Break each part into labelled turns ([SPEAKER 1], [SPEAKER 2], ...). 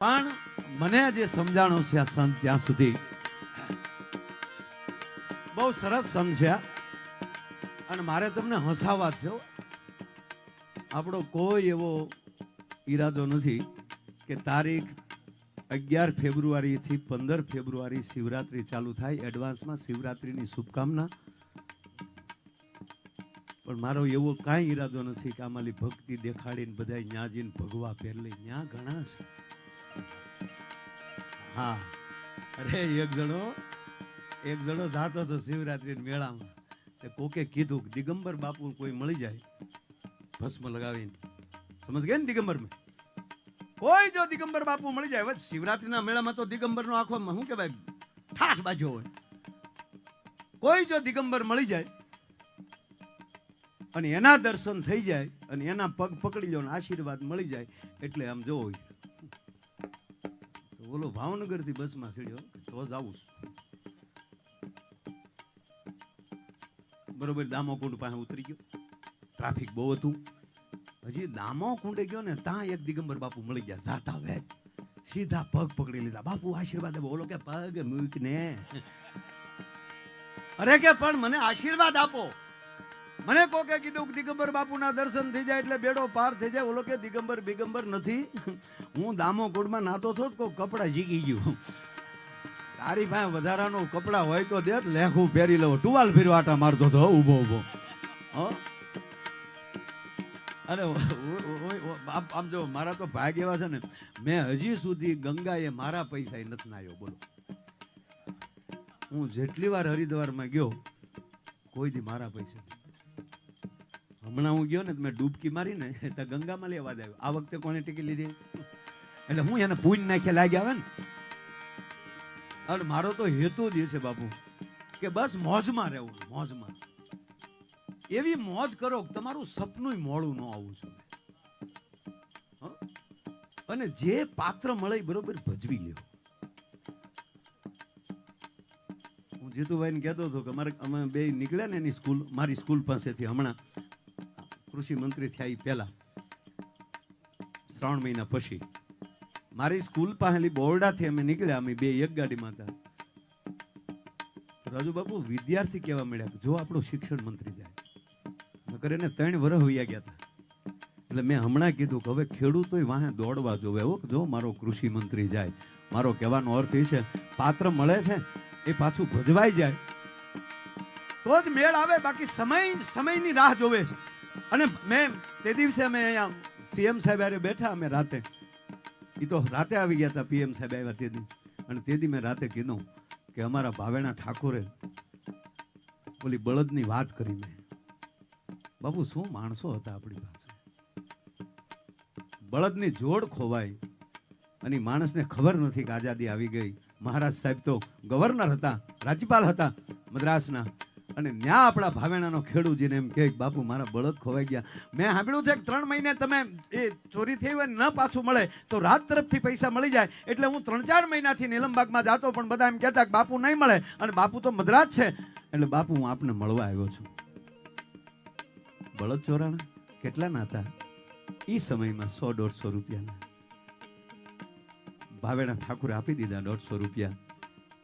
[SPEAKER 1] પણ મને જે સમજાણું છે આ સંત ત્યાં સુધી બહુ સરસ સંત છે અને મારે તમને હસાવા છે. આપણો કોઈ એવો ઈરાદો નથી કે તારીખ 11 ફેબ્રુઆરી થી 15 ફેબ્રુઆરી શિવરાત્રી ચાલુ થાય. એડવાન્સમાં શિવરાત્રીની શુભકામના. પણ મારો એવો કાંઈ ઈરાદો નથી કે આમાલી ભક્તિ દેખાડીને બધા ન્યા જઈને ભગવા પહેરલે. ન્યા ઘણા છે. હા, અરે એક જણો જાતો હતો શિવરાત્રી મેળામાં. તે કોકે કીધું કે દિગંબર બાપુ કોઈ મળી જાય ભસ્મ લગાવીને, સમજ ગયા ને? દિગંબર માં કોઈ જો દિગંબર બાપુ મળી જાય, શિવરાત્રીના મેળામાં તો દિગંબરનો આખો શું કહેવાય ઠાઠ બાજ્યો હોય. કોઈ જો દિગંબર મળી જાય અને એના દર્શન થઈ જાય અને એના પગ પકડી લો ને આશીર્વાદ મળી જાય એટલે આમ જોવો. બોલો ભાવનગર થી બસમાં સીડ્યો તો જાવું બરોબર. દામોકુંડ પાસે ઉતરી ગયો, ટ્રાફિક બહુ હતું. હજી દામોકુંડે ગયો ને ત્યાં એક દિગંબર બાપુ મળી ગયા. જાતા વેચ સીધા પગ પકડી લીધા. બાપુ આશીર્વાદ આપો. બોલો કે પગ મૂક ને. અરે કે પણ મને આશીર્વાદ આપો. મને કોકે કીધું કે દિગંબર બાપુના દર્શન થઈ જાય એટલે બેડો પાર થઈ જાય. ઓલો કે દિગંબર બિગંબર નથી, હું દામોકુંડમાં નાતો થો કોઈ કપડા જીકી ગયું. તારી પાસે વધારાનો કપડા હોય તો દે, લેખું પહેરી લઉં. ટુવાલ ફેરવા આટા મારતો હતો ઉભો ઉભો. અરે આમ જો મારા તો ભાગ એવા છે ને, મેં હજી સુધી ગંગાએ મારા પૈસા નથી નાયો. બોલો, હું જેટલી વાર હરિદ્વારમાં ગયો કોઈ દી મારા પૈસા. હમણાં હું ગયો ને મેં ડૂબકી મારી ને તો ગંગામાં લેવા આવ્યો. આ વખતે કોને ટિકિટ લીધી એટલે હું એને પૂન નાખે લાગી આવે ને. અને મારો તો હેતુ જ છે બાપુ કે બસ મોજમાં રહેવું. મોજમાં એવી મોજ કરો કે તમારું સપનું મોડું ન આવવું જોઈએ. અને જે પાત્ર મળે બરોબર ભજવી લ્યો. હું જીતુભાઈ ને કહેતો હતો કે અમે બે નીકળ્યા ને એની સ્કૂલ, મારી સ્કૂલ પાસેથી હમણાં કૃષિ મંત્રી થયા પહેલા 3 મહિના પછી મારી સ્કૂલ પાસેલી બોરડાથી અમે નીકળ્યા. અમે બે એક ગાડીમાં હતા. રાજુ બાપુ વિદ્યાર્થી કેવા મળ્યા જો આપણો શિક્ષણ મંત્રી જાય. નકર એને 3 વર્ષ વયા ગયા હતા. એટલે મેં હમણાં કીધું કે હવે ખેડૂતોય વાહે દોડવા જોવે. જો મારો કૃષિ મંત્રી જાય. મારો કહેવાનો અર્થ એ છે પાત્ર મળે છે એ પાછું ભજવાઈ જાય તો જ મેળ આવે. બાકી સમયની રાહ જોવે છે. અને મેં તે દિવસે અમે અહીંયા સીએમ સાહેબ હારે બેઠા. અમે રાતે, એ તો રાતે આવી ગયા હતા, પીએમ સાહેબ આવ્યા તે દી. અને તે દી મેં રાતે કીધું કે અમારા ભાવેણા ઠાકોરે ઓલી બળદની વાત કરી. મેં બાપુ શું માણસો હતા આપણી પાસે. બળદની જોડ ખોવાય અને માણસને ખબર નથી કે આઝાદી આવી ગઈ. મહારાજ સાહેબ તો ગવર્નર હતા, રાજ્યપાલ હતા મદ્રાસના. અને ન્યા આપણા ભાવેણાનો ખેડૂજીને એમ કહે બાપુ મારા બળદ ખોવાઈ ગયા. મેં સાંભળ્યું છે કે 3 મહિને તમે એ ચોરી થઈ હોય ન પાછું મળે તો રાત તરફથી પૈસા મળી જાય. એટલે હું 3-4 મહિનાથી નીલમબાગમાં જાતો પણ બધા એમ કહેતા કે બાપુ નહીં મળે. અને બાપુ તો મદ્રાસ છે એટલે બાપુ હું આપને મળવા આવ્યો છું. બળદ ચોરાણા કેટલાના હતા એ સમયમાં? 100-150 રૂપિયાના. ભાવેણા ઠાકુરે આપી દીધા 150 રૂપિયા.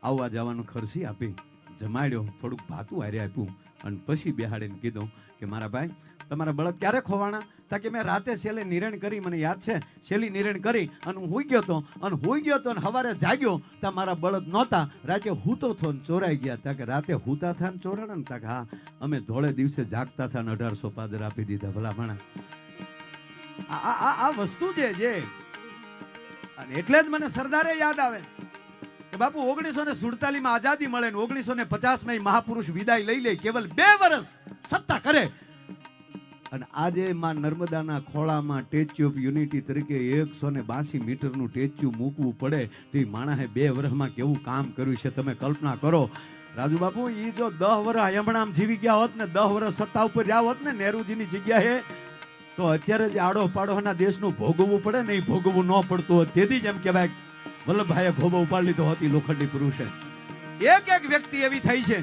[SPEAKER 1] આવવા જવાનો ખર્ચી આપી, જમાડ્યો, થોડુંક ભાતું હારે આપ્યું અને પછી બેહાડીને કીધું કે મારા ભાઈ તમારા બળદ ક્યારે ખોવાણા? તા કે મેં રાતે છેલ્લે નિર્ણય કરી, મને યાદ છે છેલ્લી નિર્ણય કરી અને હું હુઈ ગયો તો અને સવારે જાગ્યો તા મારા બળદ નહોતા. રાતે હૂતો થો ને ચોરાઈ ગયા. તા કે રાતે હૂતા થા ને ચોરાણા ને? તા કે હા અમે ધોળે દિવસે જાગતા થા ને 1800 પાદર આપી દીધા. ભલા ભણા આ વસ્તુ જે અને એટલે જ મને સરદારે યાદ આવે કે બાપુ 1947 માં આઝાદી મળે ને 1950 માં મહાપુરુષ વિદાય લઈ લે. કેવલ 2 વર્ષ સત્તા કરે અને આજે માં નર્મદાના ખોળામાં સ્ટેચ્યુ ઓફ યુનિટી તરીકે 182 મીટરનું સ્ટેચ્યુ મૂકવું પડે તો એ માણસે 2 વર્ષમાં કેવું કામ કર્યું છે તમે કલ્પના કરો. રાજુ બાપુ એ જો 10 વર્ષ હમણાં જીવી ગયા હોત ને, 10 વર્ષ સત્તા ઉપર રહ્યા હોત ને નહેરુજીની જગ્યાએ, તો અત્યારે જે આડો પાડોના દેશનું ભોગવવું પડે ને એ ભોગવવું ન પડતું હોત. તેથી જ એમ કહેવાય વલ્લભભાઈએ ખોબો ઉપાડી લીધો હતી લોખંડી પુરુષે. એક વ્યક્તિ એવી થઈ છે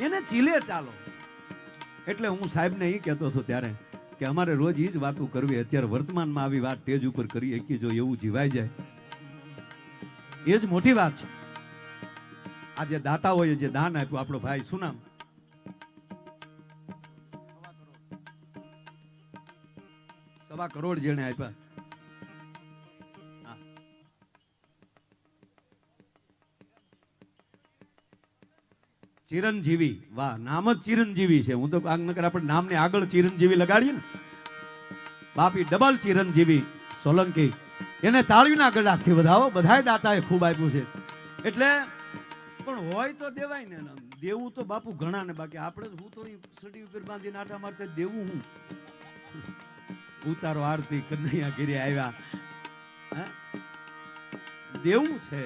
[SPEAKER 1] એને ચીલે ચાલો. એટલે હું સાહેબને એ કહેતો હતો ત્યારે કે અમારે રોજ એ જ વાતો કરવી. અત્યારે વર્તમાનમાં આવી વાત સ્ટેજ ઉપર કરી એકી જો એવું જીવાઈ જાય એ જ મોટી વાત છે. આ જે દાતાઓએ જે દાન આપ્યું, આપણો ભાઈ શું નામ? સવા કરોડ જેને આપ્યા. ચિરંજીવી, વાહ, નામ જ ચિરંજીવી છે. હું તો નકર આપણે નામને આગળ ચિરંજીવી લગાડીએ ને. બાપી ડબલ ચિરંજીવી સોલંકી, એને તાળીના ગળાથી વધાવો. બધાય દાતાએ ખૂબ આપ્યું છે. એટલે પણ હોય તો દેવાય ને. દેવું તો બાપુ ઘણા ને, બાકી આપણે હું તો સડી ઉપર બાંધીને આટા મારતે દેવું હું. ઉતારો આરતી કનૈયા ઘેરે આવ્યા, દેવું છે.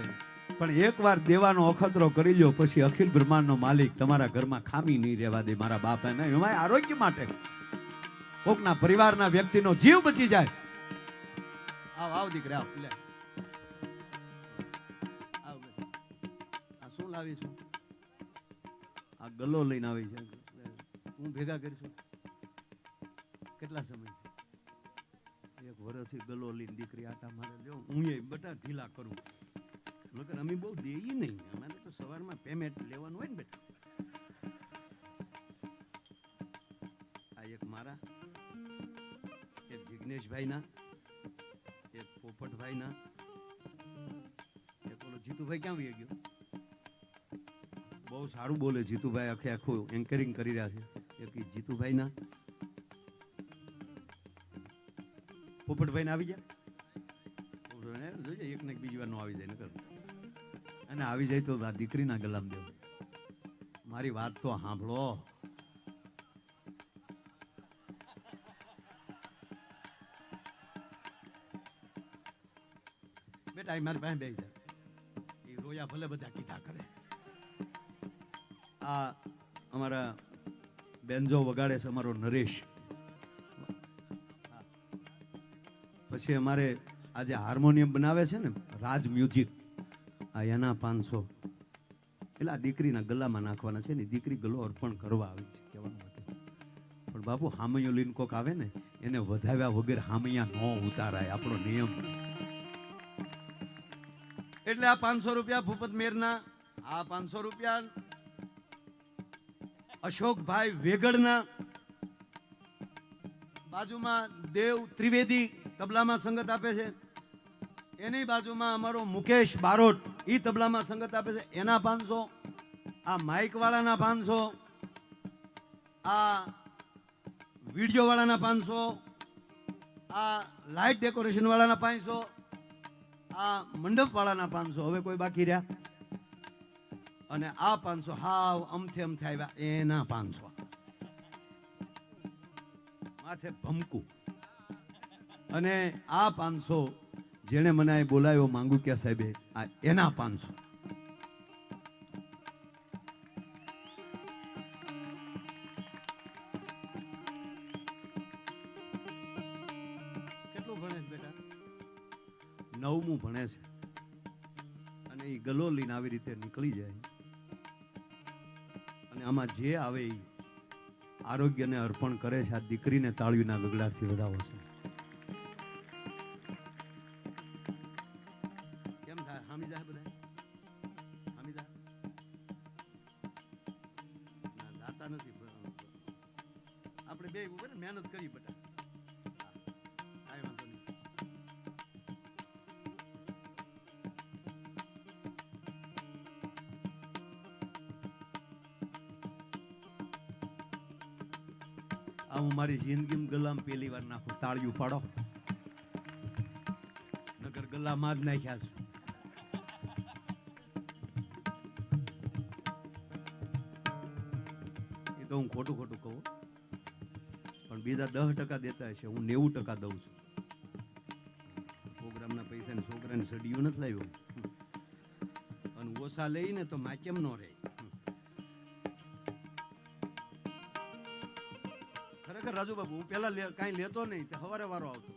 [SPEAKER 1] પણ એકવાર દેવાનો અખતરો કરી લ્યો, પછી અખિલ બ્રહ્માંડનો માલિક તમારા ઘરમાં ખામી નહીં રહેવા દે. મારા બાપ એને એમાં આરોગ્ય માટે કોકના પરિવારના વ્યક્તિનો જીવ બચી જાય. આવ આવ દીકરા આવ, લે આવ. આ શું લાવી છું? આ ગલ્લો લઈને આવી છે. હું ભેગા કરીશું. કેટલા સમય? એક વર્ષથી ગલ્લો લઈને દીકરી આટા મારે. લ્યો હું એ બટા ઢીલા કરું. નકર અમે બહુ દેઈ નહીં. અમારે તો સવારમાં પેમેન્ટ લેવાનું હોય ને બેટા. આ એક મારા, એક જિગ્નેશભાઈના, એક પોપટભાઈના, એક ઓલો જીતુભાઈ ક્યાં વહી ગયો? બહુ સારું બોલે જીતુભાઈ, આખે આખું એન્કરિંગ કરી રહ્યા છે. એક જીતુભાઈના, પોપટભાઈને આવી જાય. જોઈએ એક ને બીજી વાર નો આવી જાય નકર. અને આવી જાય તો આ દીકરીના ગલામ દેવું. મારી વાત તો સાંભળો. બેટા મારી પાસે બેસી જાય. એ રોયા ભલે બધા કીધા કરે. આ અમારા બેનજો વગાડે છે, અમારો નરેશ. પછી અમારે આ જે હાર્મોનિયમ બનાવે છે ને, રાજ મ્યુઝિક, આ એના 500. એટલે આ દીકરીના ગલામાં નાખવાના છે ને. દીકરી ગલો અર્પણ કરવા આવી છે કહેવાનું હતું. પણ બાપુ હામૈયો લઈને કોક આવે ને, એને વધાવ્યા વગર હામૈયા ન ઉતારાય, આપણો નિયમ છે. એટલે આ 500 રૂપિયા ભૂપત મેરના, આ 500 રૂપિયા અશોકભાઈ વેગડના, બાજુમાં દેવ ત્રિવેદી તબલામાં સંગત આપે છે. એની બાજુમાં અમારો મુકેશ બારોટ, ઈ તબલામાં સંગત આપે છે, એના 500. આ માઇક વાળાના 500. આ વિડીયો વાળાના 500. આ લાઇટ ડેકોરેશન વાળાના 500. આ મંડપ વાળાના 500. હવે કોઈ બાકી રહ્યા? અને આ 500 હાવ અમથે અમથે આવ્યા, એના 500. માથે ભમકું. અને આ 500 જેને મને અહીં બોલાવ્યો માંગુ ક્યાં સાહેબે, આ એના 500. કેટલું ભણે છે બેટા? 9મું ભણે છે. અને એ ગલો લઈને આવી રીતે નીકળી જાય. અને આમાં જે આવે એ આરોગ્યને અર્પણ કરે છે. આ દીકરીને તાળીના ગગડાથી વધાવો છે. કેમ થાય? હામી જાય બધા? હામી જાય? દાતા નથી. આપણે બે મહેનત કરી બધા. હું મારી જિંદગીમાં ગલામ પહેલી વાર નાખું. તાળીઓ પાડો. નગર ગલામાં જ નાખ્યા છે. એ તો હું ખોટું ખોટું કહું, પણ બીજા 10% દેતા હશે, હું 90% દઉં છું. પ્રોગ્રામના પૈસા ને છોકરાને સડિયું નથી લાવ્યો. અને ઓછા લઈને તો માં કેમ ન રહે? રાજુ બાબુ, હું પેલા કઈ લેતો નહીં, સવારે વારો આવતો.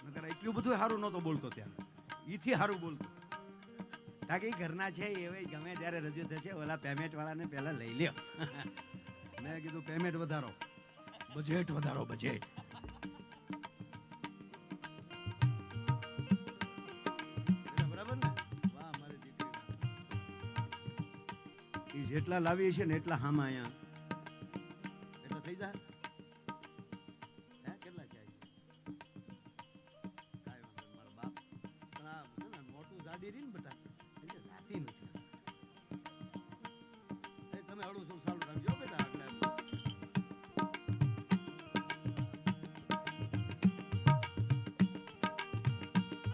[SPEAKER 1] નકર એટલું બધું સારું નહોતો બોલતો ત્યારે. ઈથી સારું બોલતો. તાકી ઘરના છે એ ગમે ત્યારે રજૂ થશે, ઓલા પેમેન્ટ વાળાને પેલા લઈ લ્યો. મેં કીધું પેમેન્ટ વધારો, બજેટ વધારો, બજેટ. જેટલા લાવીએ છીએ ને એટલા હામાં અહીંયા એટલા થઈ જાય. કેટલા છે મારા બાપ પણ આ મોટું જાડી રહી ને બટા એટલે જાતી નથી. તમે હળું શું ચાલુ રાખજો બેટા.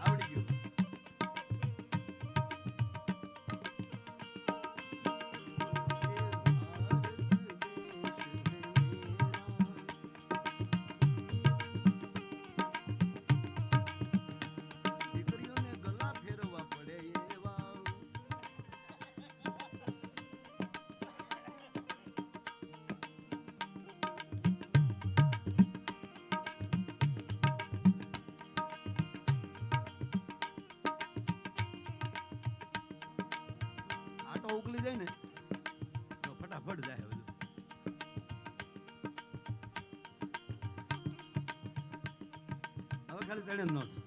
[SPEAKER 1] આવડી ગયું. દીકરીઓને ગલા ફેરવવા પડે એવા. આટો ઉકલી જાય ને તો ફટાફટ જાય બધું. હવે ખાલી ચડે જ નહોતું.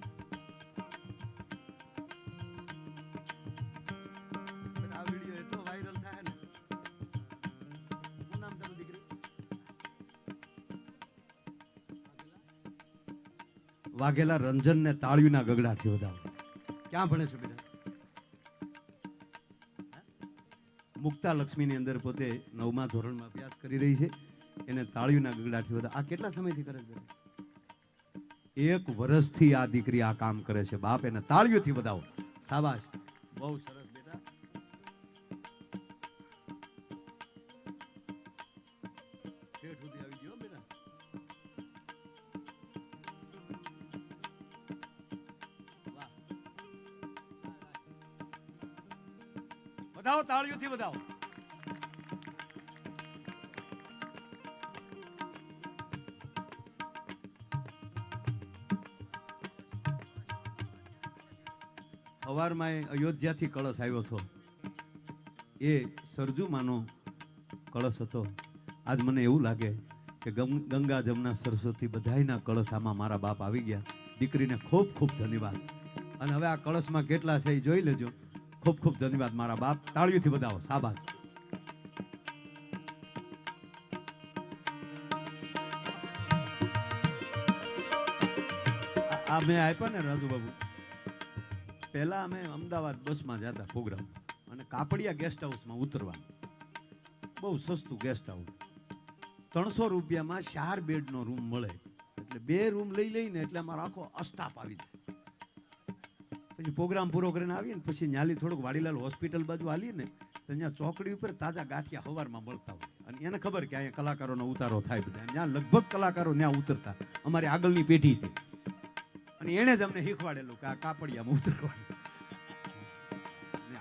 [SPEAKER 1] આ વિડીયો એટલો વાયરલ થાય ને. શું નામ તારું દીકરી? વાઘેલા રંજન ને તાળીના ગગડાથી વધાવો. ક્યાં ભણે છો બેટા? મુક્તા લક્ષ્મીની અંદર પોતે 9મા ધોરણમાં અભ્યાસ કરી રહી છે. એને તાળીના ગગડાથી વધાવો. આ કેટલા સમયથી કરે છે? 1 વર્ષથી આ દીકરી આ કામ કરે છે. બાપ એને તાળીઓથી વધાવો. શાબાશ, બહુ સરસ બેટા. ઠેઠ સુધી આવી ગયો બેટા. વાહ, વધાવો, તાળીઓથી વધાવો. સવારમાં અયોધ્યાથી કળશ આવ્યો હતો. એ સરજુમાનો કળશ હતો. આજ મને એવું લાગે કે ગંગા જમના સરસ્વતી બધાયના કળશ આમાં મારા બાપ આવી ગયા. દીકરીને ખૂબ ખૂબ ધન્યવાદ. અને હવે આ કળશમાં કેટલા છે એ જોઈ લેજો. ખૂબ ખૂબ ધન્યવાદ મારા બાપ. તાળીઓથી વધાવો. શાબાશ. આ મેં આપ્યા ને રાજુ બાબુ. પહેલા અમે અમદાવાદ બસમાં જતા પ્રોગ્રામ અને કાપડિયા ગેસ્ટ હાઉસમાં ઉતરવાનું. બહુ સસ્તું ગેસ્ટ હાઉસ. 300 રૂપિયામાં 4 બેડનો રૂમ મળે. એટલે 2 રૂમ લઈ લઈને એટલે અમારો આખો અસ્ટાપ આવી જાય. પછી પ્રોગ્રામ પૂરો કરીને આવીએ ને પછી ન્યાલી થોડુંક વાડીલાલ હોસ્પિટલ બાજુ હાલીએ ને તો અહીંયા ચોકડી ઉપર તાજા ગાંઠિયા સવારમાં મળતા હોય. અને એને ખબર કે અહીંયા કલાકારોનો ઉતારો થાય બધા. ત્યાં લગભગ કલાકારો ત્યાં ઉતરતા. અમારી આગળની પેઢી હતી અને એને જ અમને શીખવાડેલું કે આ કાપડિયામાં ઉતરવાનું.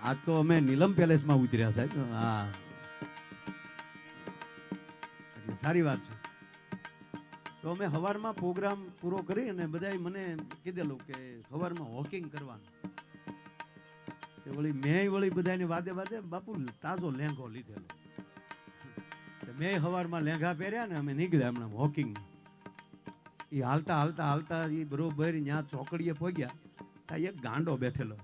[SPEAKER 1] આજ તો અમે નીલમ પેલેસમાં ઉતર્યા સાહેબ. હા, એટલે સારી વાત છે. તો અમે સવારમાં પ્રોગ્રામ પૂરો કરી અને બધાએ મને કીધેલું કે સવારમાં વોકિંગ કરવાનું. વળી બધાને વાદે વાદે બાપુ તાજો લેંઘો લીધેલો. મેં સવારમાં લેંઘા પહેર્યા ને અમે નીકળ્યા હમણાં વોકિંગ. એ હાલતા હાલતા હાલતા એ બરોબર ત્યાં ચોકડીએ પહોંચ્યા. ત્યાં એક ગાંડો બેઠેલો.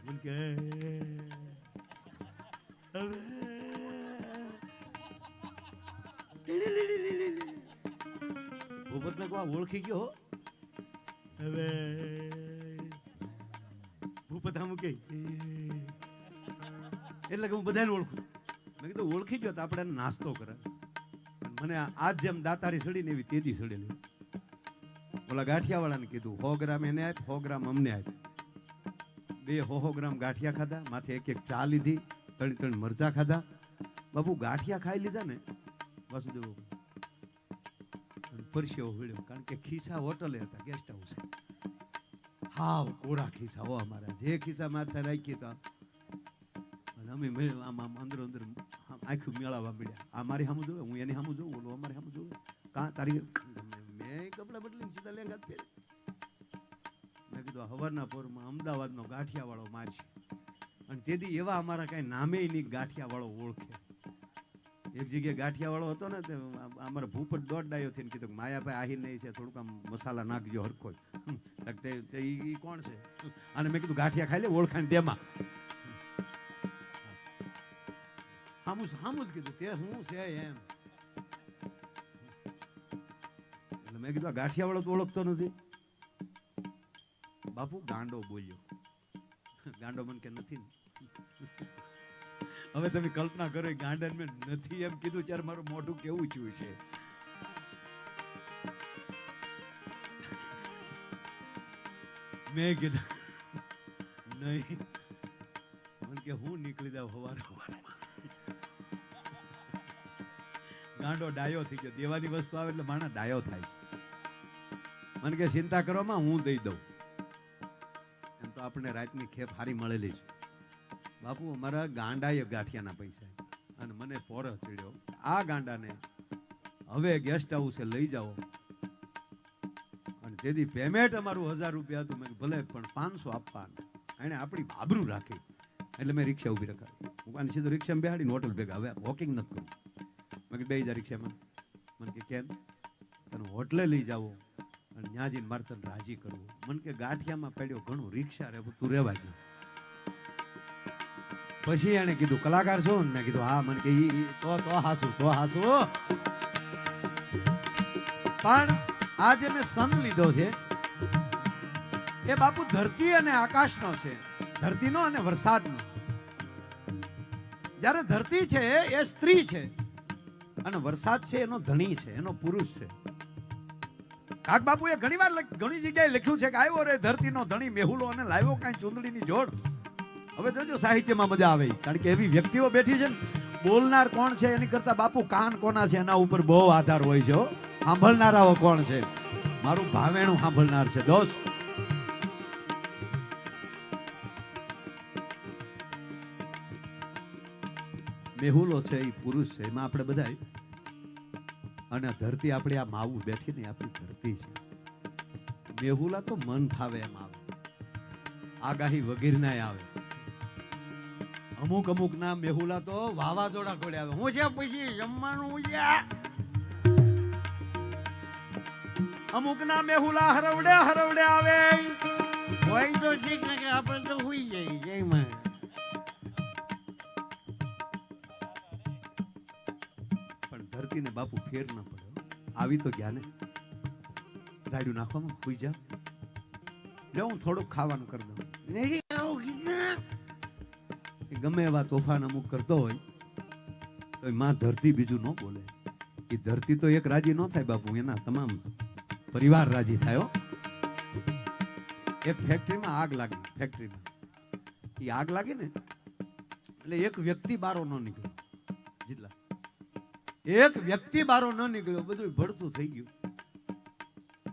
[SPEAKER 1] ભૂપતને કહો ઓળખી ગયો. હવે ભૂપત આમ કે એટલે કે હું બધાને ઓળખું. મેં કીધું ઓળખી ગયો તો આપણે નાસ્તો કરે. મને આજ જેમ દાતારી સડી ને એવી તેદી સડેલી. ઓલા ગાંઠિયાવાળાને કીધું 100 ગ્રામ એને આપ, 100 ગ્રામ અમને આપ. 200 ગ્રામ ગાંઠિયા ખાધા. માથે 1 ચા લીધી. 3 મરચા ખાધા. બાપુ ગાંઠિયા ખાઈ લીધા ને વાસુદેવ પરસ્યો વળ્યો. કારણ કે ખિસ્સા હોટલે હતા, ગેસ્ટ હાઉસ. હાવ કોરા ખિસ્સા હો અમારા. જે ખિસ્સા માથે રાખી તો અમે આમ અંદર અંદર આખું મેળવવા મળ્યા. આ મારી સામું જોવે, હું એની સામું જોઉં, ઓલો અમારી સામું જોવે. કાં તારી મેં કપડા બદલીને સીધા લેંઘા જ પહેરે. મેં કીધું હવારના પોરમાં અમદાવાદનો ગાંઠિયાવાળો મારશે. અને તેથી એવા અમારા કાંઈ નામે નહીં ગાંઠિયાવાળો ઓળખે. એક જગ્યાએ ગાંઠિયાવાળો હતો ને તે અમારા ભૂપત દોઢ ડાયો થઈને કીધું કે માયાભાઈ આહી નહીં છે, થોડુંક આમ મસાલા નાખજો હરખો. તે કોણ છે? અને મેં કીધું ગાંઠિયા ખાઈ લે, ઓળખાણ તેમાં. હામું જ કીધું તે હું છે એમ. એટલે મેં કીધું ગાંઠિયા વાળો તો ઓળખતો નથી. બાપુ ગાંડો બોલ્યો. ગાંડો મન કે નથી ને. હવે તમે કલ્પના કરો ગાંડન મેં નથી એમ કીધું ત્યારે મારું મોઢું કેવું થયું છે. મેં કીધું નહીં. મને કે હું નીકળી જાવ હવારે. ગાંડો ડાયો થઈ ગયો. દેવાની વસ્તુ આવે એટલે માણસ ડાયો થાય. મને કે ચિંતા કરવામાં હું દઈ દઉં. એમ તો આપણે રાતની ખેપ હારી મળેલી છે. બાપુ અમારા ગાંડાએ ગાંઠિયાના પૈસા અને મને પોરો ચડ્યો. આ ગાંડાને હવે ગેસ્ટ હાઉસે લઈ જાઓ અને તેથી પેમેન્ટ અમારું 1000 રૂપિયા હતું. મેં ભલે પણ 500 આપવાના. એને આપણી ભાબરું રાખી એટલે મેં રિક્ષા ઉભી રખાવી. હું સીધો રિક્ષામાં બેહાડીને હોટલ ભેગા. હવે વોકિંગ નથી કરવું. મેં કીધું 2000 રિક્ષામાં. મને કે કેમ? તને હોટલે લઈ જાવો અને ત્યાં જઈને મારે તને રાજી કરવું. મને કે ગાંઠિયામાં પડ્યો ઘણું રિક્ષા રે તું રહેવા ગયો. પછી એને કીધું કલાકાર છો ને? મેં કીધું હા. મને કે તો હાસું પણ આ જે મેં સન લીધો છે એ બાપુ ધરતી અને આકાશનો છે. ધરતીનો અને વરસાદનો. જ્યારે ધરતી છે એ સ્ત્રી છે અને વરસાદ છે એનો ધણી છે, એનો પુરુષ છે. કાક બાપુએ ઘણી જગ્યાએ લખ્યું છે કે આવ્યો રે ધરતીનો ધણી મેહુલો અને લાવ્યો કાંઈ ચૂંદડીની જોડ. હવે જોજો સાહિત્યમાં મજા આવે કારણ કે એવી વ્યક્તિઓ બેઠી છે ને. બોલનાર કોણ છે એની કરતા બાપુ કાન કોના છે એના ઉપર બહુ આધાર હોય છે. સાંભળનારાઓ કોણ છે? મારું ભાવેણું સાંભળનાર છે દોસ્ત. મેહુલો છે એ પુરુષ છે, એમાં આપણે બધા. અને ધરતી આપણી આ માવું બેઠી ને આપણી ધરતી છે. મેહુલા તો મન ફાવે એમ આવે, આગાહી વગેરે ના આવે. અમુક ના મેહુલા તો વાવાઝોડા ઘોડે આવે. હું છે પછી જમવાનું છે. અમુક ના મેહુલા હરવડે આવે. હોય તો શીખ ને કે આપણે તો હુઈ જઈએ જયમાં. પણ ધરતીને બાપુ ફેર ન પડે. આવી તો ગયા ને રાડ્યું નાખવામાં હુઈ જા. લે હું થોડુંક ખાવાનું કરી દઉં. ગમે એવા તોફાન અમુક કરતો હોય તો માં ધરતી બીજું ન બોલે. એ ધરતી તો એક રાજી ન થાય બાપુ, એના તમામ પરિવાર રાજી થાય. એક ફેક્ટરીમાં આગ લાગી. ફેક્ટરીમાં એ આગ લાગી ને એટલે એક વ્યક્તિ બારો ન નીકળ્યો. જેટલા એક વ્યક્તિ બારો ન નીકળ્યો, બધું ભડતું થઈ ગયું.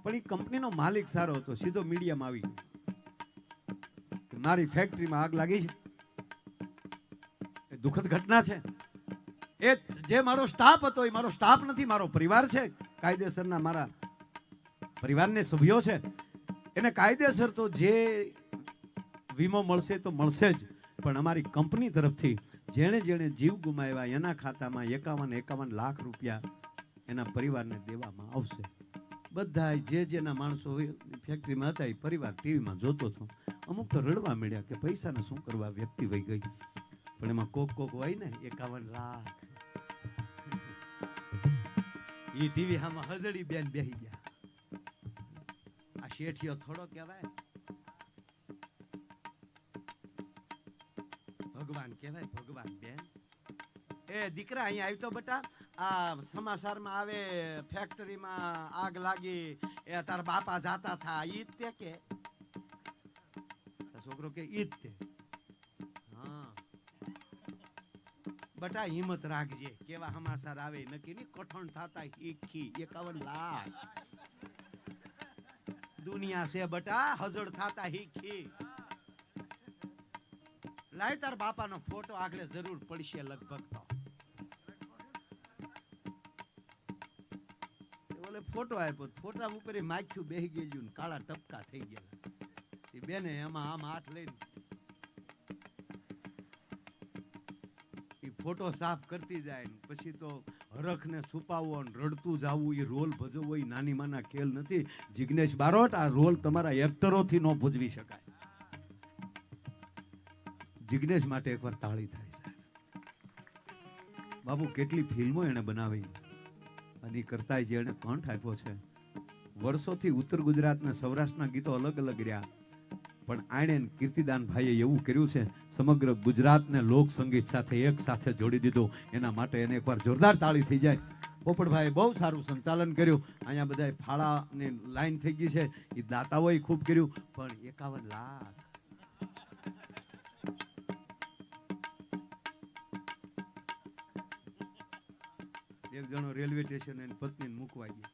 [SPEAKER 1] પણ એ કંપનીનો માલિક સારો હતો, સીધો મીડિયામાં આવી ગયો. મારી ફેક્ટરીમાં આગ લાગી છે, દુઃખદ ઘટના છે. એ જે મારો સ્ટાફ હતો એ મારો સ્ટાફ નથી, મારો પરિવાર છે. કાયદેસરના મારા પરિવારને સભ્યો છે. એને કાયદેસર તો જે વીમો મળશે તો મળશે જ. પણ અમારી કંપની તરફથી જેણે જીવ ગુમાવ્યા એના ખાતામાં 51 લાખ રૂપિયા એના પરિવારને દેવામાં આવશે. બધા જેના માણસો ફેક્ટરીમાં હતા એ પરિવાર ટીવીમાં જોતો હતો. અમુક તો રડવા મળ્યા કે પૈસાને શું કરવા, વ્યક્તિ વહી ગઈ. પણ એમાં કોક હોય ને 51 લાખ. એ ટીવી હામાં હજડી બેન બેહી ગયા. આ શેઠિયો થોડો કહેવાય, ભગવાન કહેવાય. ભગવાન બેન એ દીકરા અહીંયા આવી તો બટા. આ સમાચારમાં આવે ફેક્ટરીમાં આગ લાગી, એ તારા બાપા જાતા થા. ઈ તે કે છોકરો કે ઈ તે. બટા હિંમત રાખજે, કેવા સમાચાર આવે નક્કી ની. કઠણ થતા 51 લાખ. દુનિયા છે બટા, હજડ થતા હીખી. લાય તાર બાપાનો ફોટો, આગળ જરૂર પડશે લગભગ. તો ઓલે ફોટો આપ્યો, ફોટા ઉપર માખ્યું બેહી ગયેલું, કાળા ટપકા થઈ ગયા. એ બેને એમાં આમ હાથ લઈને ફોટો સાફ કરતી જાય. પછી તો હરખને છુપાવવો અને રડતું જવું, એ રોલ ભજવવો એ નાની માના ખેલ નથી. જિગ્નેશ બારોટ, આ રોલ તમારા એક્ટરોથી ન ભજવી શકાય. જિગ્નેશ માટે એકવાર તાળી થાય છે. બાપુ કેટલી ફિલ્મો એને બનાવી અને એ કરતા જે એને કંઠ આપ્યો છે. વર્ષોથી ઉત્તર ગુજરાતના સૌરાષ્ટ્રના ગીતો અલગ અલગ રહ્યા, પણ આણે કીર્તિદાન ભાઈએ એવું કર્યું છે, સમગ્ર ગુજરાતને લોક સંગીત સાથે એક સાથે જોડી દીધું. એના માટે એને એકવાર જોરદાર તાળી થઈ જાય. પોપટભાઈ બહુ સારું સંચાલન કર્યું. અહીંયા બધા ફાળાની લાઈન થઈ ગઈ છે, એ દાતાઓએ ખૂબ કર્યું, પણ 51 લાખ એક જણો રેલવે સ્ટેશન એની પત્નીને મૂકવા ગયા.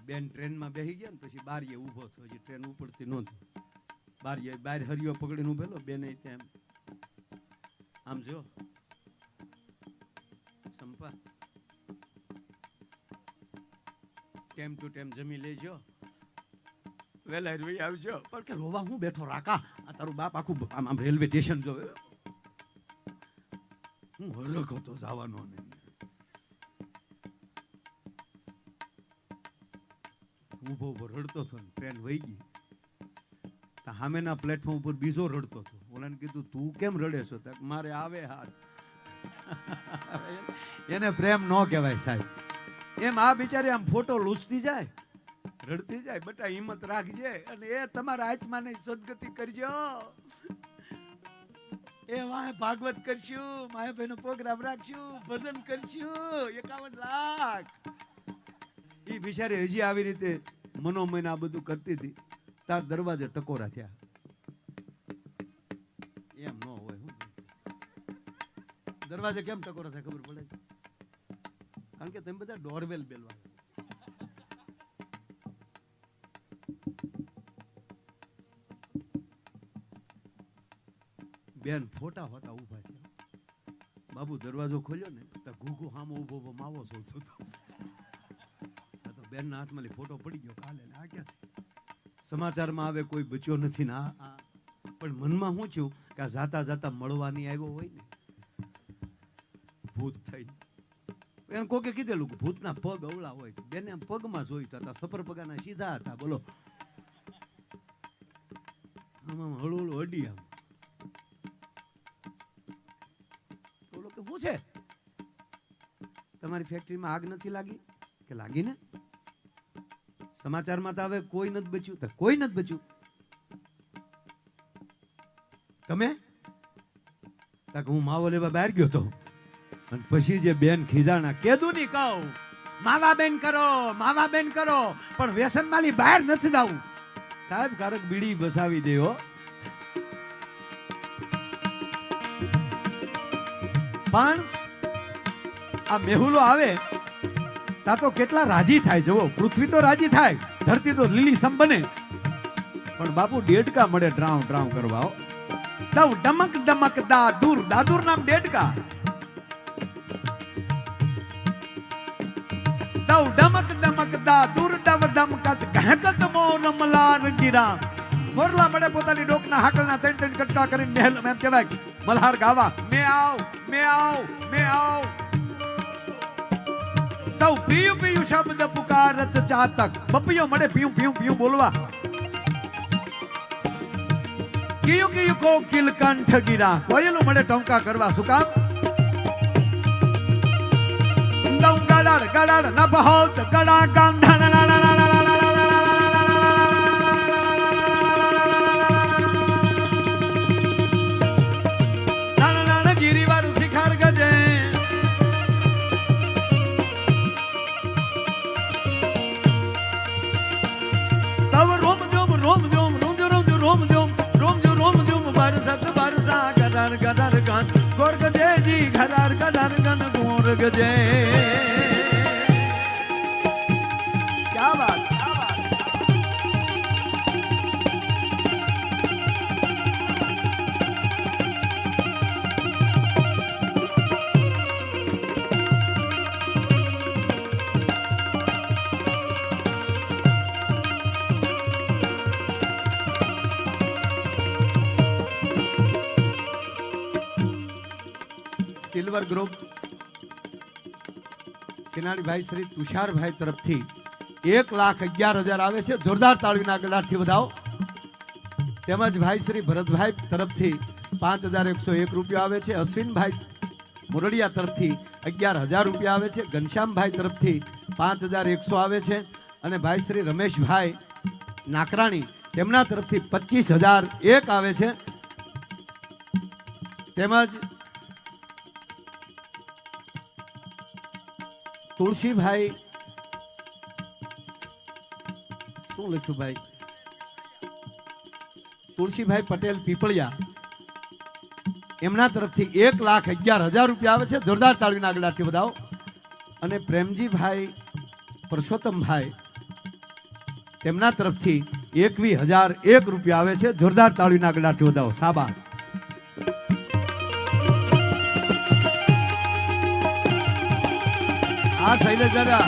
[SPEAKER 1] બેન ટ્રેનમાં બેસી ગયા ને પછી બારીએ ઊભો થયો, હજી ટ્રેન ઉપડતી નહોતી. બારીએ બહાર હરિયો પકડીને ઉભેલો. બેને ત્યાં આમ જો સંપા ટેમ ટુ ટેમ જમી લેજો, વેલા રોઈ આવજો. પણ કે રોવા હું બેઠો રાકા, આ તારું બાપ આખું આમ રેલવે સ્ટેશન જો. હું હરખ હતો જવાનો નહીં. ઉભો ઉભો રડતો હતો, ટ્રેન વહી ગઈ. સામેના પ્લેટફોર્મ ઉપર બીજો રડતો હતો. ઓલાને કીધું તું કેમ રડે છો? મારે આવે હાથ. એને પ્રેમ ન કહેવાય સાહેબ. એમ આ બિચારી આમ ફોટો લૂછતી જાય, રડતી જાય. બટા હિંમત રાખજે અને એ તમારા આત્માને સદગતિ કરજો. એ વાહે ભાગવત કરશું, માય ભાઈનો પ્રોગ્રામ રાખશું, ભજન કરશું. 51 લાખ એ બિચારી હજી આવી રીતે મનોમન આ બધું કરતી હતી. તાર દરવાજે ટકોરા થયા. એમ ન હોય. દરવાજે કેમ ટકોરા થાય ખબર પડે? કારણ કે તમે બધા ડોરબેલ બેલવા. બેન ફોટા હોતા ઉભા છે. બાબુ દરવાજો ખોલ્યો ને તો ઘૂઘુ સામો ઉભો માવો સોચતો હતો. બેન ના હાથમાં ફોટો પડી ગયો કાલે. આ ક્યાંથી સમાચારમાં આવે કોઈ બચ્યો નથી ને આ પણ મનમાં શું થયું કે આ જાતા જાતા મળવાની આવ્યો હોય ને ભૂત થઈ. એને કોકે કીધેલું ભૂતના પગ અવળા હોય. બેને આમ પગમાં જોઈતા હતા, સફર પગાના સીધા હતા. બોલો આમ હળવું હળવું અડી આમ. બોલો કે શું છે? તમારી ફેક્ટરીમાં આગ નથી લાગી? કે લાગી ને. સમાચારમાં તો હવે કોઈ નથી બચ્યું. તો કોઈ નથી બચ્યું. તમે હું માવો લેવા બહાર ગયો તો અને પછી જે બેન ખીજાણા કેદું ની કહું માવા બેન કરો, માવા બેન કરો, પણ વ્યસન માલી બહાર નથી જાવું. સાહેબ કારક બીડી બસાવી દેવો. પણ આ મેહુલો આવે તા તો કેટલા રાજી થાય. જુઓ, પૃથ્વી તો રાજી થાય, ધરતી તો લીલી સમ બને, પણ બાપુ ડેડકા મળે ડ્રાઉં ડ્રાઉં કરવા. દવ ડમક ડમક દાદુર, દાદુર નામ ડેડકા. દવ ડમક ડમક દાદુર, ડવ ડમકત ઘાકત મોર મલાર ગીરા. મોરલા મળે પોતાની ડોકના હાકલના ત્રણ ત્રણ કટકા કરીને મહેલ એમ કહેવાય મલ્હાર ગાવા. મે આવ, મે આવ, મે આવ. તવ પીયું પીયું શબ્દ પુકારત ચાતક. બપિયો મળે પીયું પીયું પીયું બોલવા. કિયું કિયું કોકિલ કંઠ ગીરા. કોયલું મળે ટોંકા કરવા. શું કામ? દઉં ગડાડ ગડાડ ન બહોત ગડા ગાંધણ. ગિરિવાર શિખર ગજે. તવ રોમ જોમ રોમ જોમ રોમ જો રોમ જો રોમ જોમ રોમ જો રોમ જોમ બરસત બરસા ગડર ગડર ગન ગોર ગજે જી ઘરાર ગડર ગન ગોર ગજે. क्या बात, क्या बात. સિલ્વર ગ્રુપ સિનાણીભાઈ શ્રી તુષારભાઈ તરફથી 1,11,000 આવે છે. જોરદાર તાળીના ગળાથી વધાવો. તેમજ ભાઈ શ્રી ભરતભાઈ તરફથી 5101 રૂપિયા આવે છે. અશ્વિનભાઈ મોરડિયા તરફથી 11,000 રૂપિયા આવે છે. ઘનશ્યામભાઈ તરફથી 5100 આવે છે. અને ભાઈ શ્રી રમેશભાઈ નાકરાણી તેમના તરફથી 25,001 આવે છે. તેમજ તુલસીભાઈ શું લખ્યું ભાઈ તુલસીભાઈ પટેલ પીપળિયા એમના તરફથી 1,11,000 રૂપિયા આવે છે. જોરદાર તાળીના આગળથી વધાવો. અને પ્રેમજીભાઈ પરસોત્તમભાઈ તેમના તરફથી 21,001 રૂપિયા આવે છે. જોરદાર તાળીના આગળથી વધાવો. સાબા આ શૈલેષ દાદા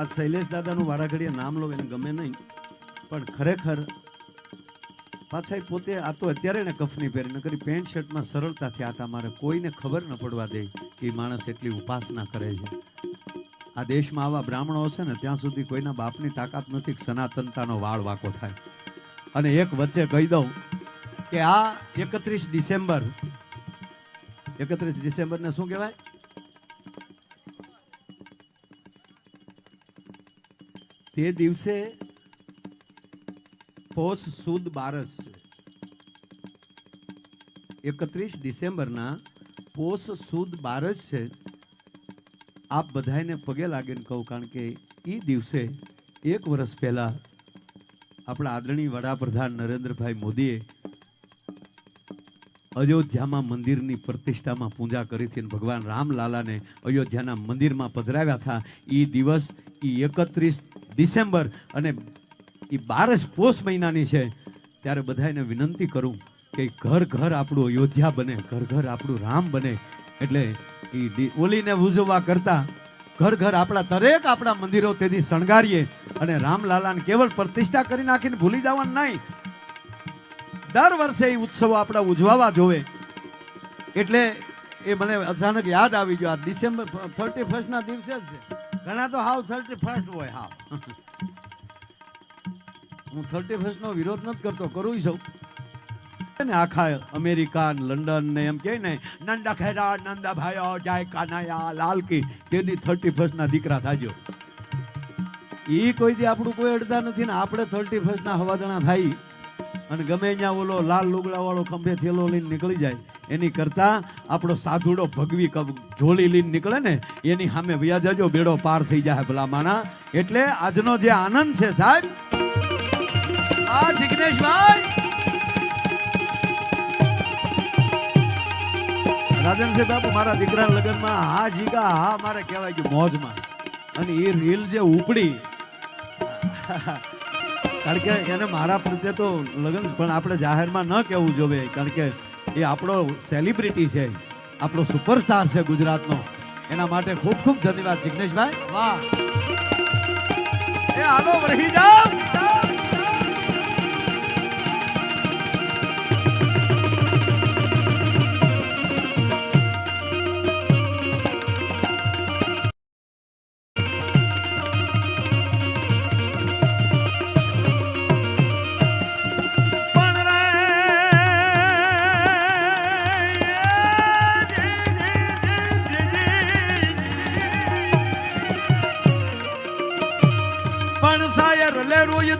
[SPEAKER 1] આ શૈલેષ દાદાનું વારાઘડીએ નામ લો એને ગમે નહીં, પણ ખરેખર પાછા પોતે આ તો અત્યારે ને કફની પહેરીને કરી પેન્ટ શર્ટમાં સરળતાથી આટા મારે, કોઈને ખબર ન પડવા દે કે માણસ એટલી ઉપાસના કરે છે. આ દેશમાં આવા બ્રાહ્મણો હશે ને ત્યાં સુધી કોઈના બાપની તાકાત નથી કે સનાતનતાનો વાળ વાંકો થાય. અને એક વચ્ચે કહી દઉં કે આ 31 ડિસેમ્બરને શું કહેવાય? તે દિવસે પોષ સુદ બારસ છે. 31 ડિસેમ્બરના પોષ સુદ બારસ છે. આપ બધાને પગે લાગીને કહું, કારણ કે એ દિવસે 1 વર્ષ પહેલા આપણા આદરણીય વડાપ્રધાન નરેન્દ્રભાઈ મોદીએ અયોધ્યામાં મંદિરની પ્રતિષ્ઠામાં પૂજા કરી હતી. ભગવાન રામલાલાને અયોધ્યાના મંદિરમાં પધરાવ્યા હતા. એ દિવસ એ 31 ડિસેમ્બર અને એ 12 પોષ મહિનાની છે. ત્યારે બધાને વિનંતી કરું કે ઘર ઘર આપણું અયોધ્યા બને, ઘર ઘર આપણું રામ બને. એટલે એ ઓલીને ઉજવવા કરતા ઘર ઘર આપણા મંદિરો તેથી શણગારીએ અને રામલાલાને કેવળ પ્રતિષ્ઠા કરી નાખીને ભૂલી જવાનું નહીં. દર વર્ષે એ ઉત્સવો આપણા ઉજવવા જોવે. એટલે એ મને અચાનક યાદ આવી ગયો. આ ડિસેમ્બર 31 ના દિવસે જ છે. ઘણા તો હાવ 31 હોય હાવ. હું 31 નો વિરોધ નથી કરતો, કરું છું ને. આખા અમેરિકા લંડન ને એમ કહે ને નંદા ખેડા નંદા ભાઈઓ જય કાનૈયા લાલ કી, તેથી 31 ના દીકરા થાજો. એ કોઈ દી આપણું કોઈ અડધા નથી ને આપણે 31 ના હવાદણા થાય અને ગમે ત્યાં ઓલો લાલ લુગડા વાળો ખંભે થેલો લઈને નીકળી જાય. એની કરતા આપણો સાધુડો ભગવી ઝોળી લઈને નીકળે ને એની સામે વ્યા જજો, બેડો પાર થઈ જાય ભલા માણા. એટલે આજનો જે આનંદ છે સાહેબ, આ જિગ્નેશભાઈ રાજનસિંહ બાપુ મારા દીકરાના લગ્નમાં હા જીગા હા મારે કહેવાય કે મોજમાં. અને એ રીલ જે ઉપડી, કારણ કે એને મારા પ્રત્યે તો લગ્ન પણ આપણે જાહેરમાં ન કહેવું જોઈએ, કારણ કે એ આપણો સેલિબ્રિટી છે, આપણો સુપરસ્ટાર છે ગુજરાતનો. એના માટે ખૂબ ખૂબ ધન્યવાદ જિગ્નેશભાઈ. વાહ, એ આનો વરહી જાવ.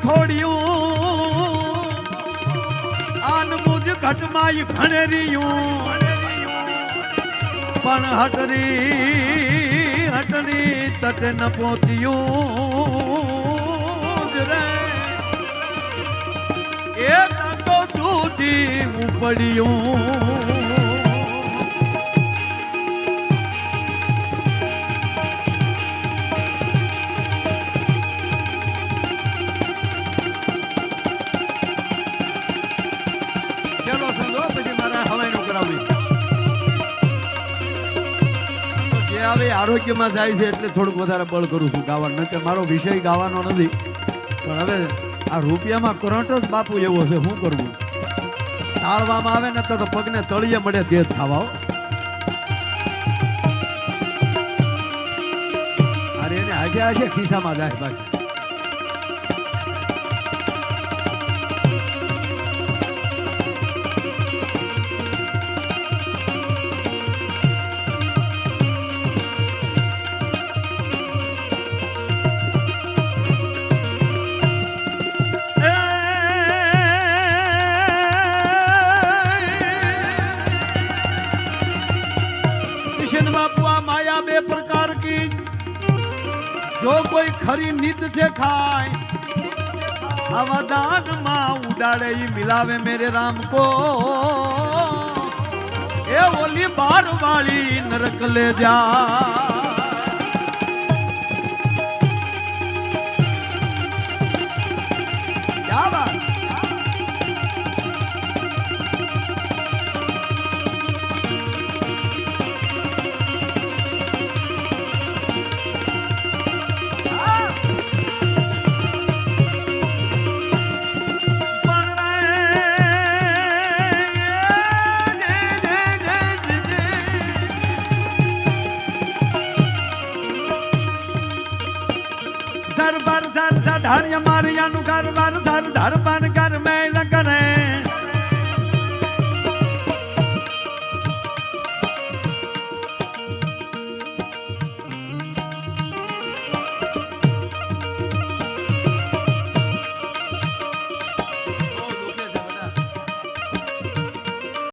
[SPEAKER 1] થોડ્યું આન મુજ ઘટમાઈ ખણેરિયું પણ હટરી તટે ન પહોંચ્યું રે. એ તકો દૂજી ઉપડ્યું. આરોગ્યમાં જાય છે એટલે થોડુંક વધારે બળ કરું છું ગાવાનું, કે મારો વિષય ગાવાનો નથી. પણ હવે આ રૂપિયામાં કરંટ જ બાપુ એવો છે, શું કરવું? તાળવામાં આવે ને તો પગને તળિયે મળે તેજ થવા. અરે એને આજે આજે ખિસ્સામાં જાય પાછી. बापू आ माया बे प्रकार की, जो कोई खरी नीत से खाए आवा दान मां उड़ाड़े मिलावे मेरे राम को, ए ओली बार वाली नरक ले जा. क्या बात. સર ધાર મારિયાનું કારવાર સર ધાર પાન